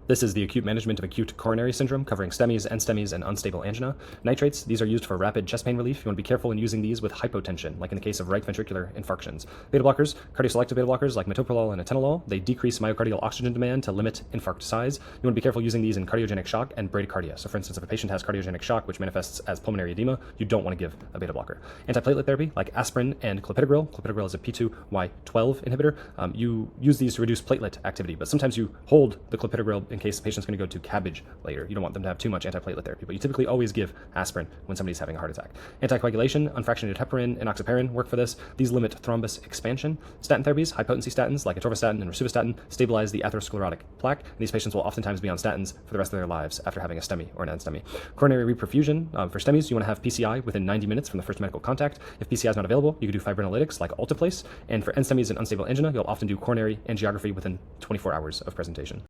This is the acute management of acute coronary syndrome, covering STEMIs, NSTEMIs, and unstable angina. Nitrates, these are used for rapid chest pain relief. You want to be careful in using these with hypotension, like in the case of right ventricular infarctions. Beta blockers, cardioselective beta blockers like metoprolol and atenolol, they decrease myocardial oxygen demand to limit infarct size. You want to be careful using these in cardiogenic shock and bradycardia. So for instance, if a patient has cardiogenic shock, which manifests as pulmonary edema, you don't want to give a beta blocker. Antiplatelet therapy, like aspirin and clopidogrel. Clopidogrel is a P2Y12 inhibitor. You use these to reduce platelet activity, but sometimes you hold the clopidogrel in case the patient's going to go to CABG later. You don't want them to have too much antiplatelet therapy, but you typically always give aspirin when somebody's having a heart attack. Anticoagulation, unfractionated heparin, enoxaparin work for this. These limit thrombus expansion. Statin therapies, high potency statins like atorvastatin and rosuvastatin, stabilize the atherosclerotic plaque, and these patients will oftentimes be on statins for the rest of their lives after having a STEMI or an NSTEMI. Coronary reperfusion, for STEMIs, you want to have PCI within 90 minutes from the first medical contact. If PCI is not available, you can do fibrinolytics like alteplase, and for NSTEMIs and unstable angina, you'll often do coronary angiography within 24 hours of presentation.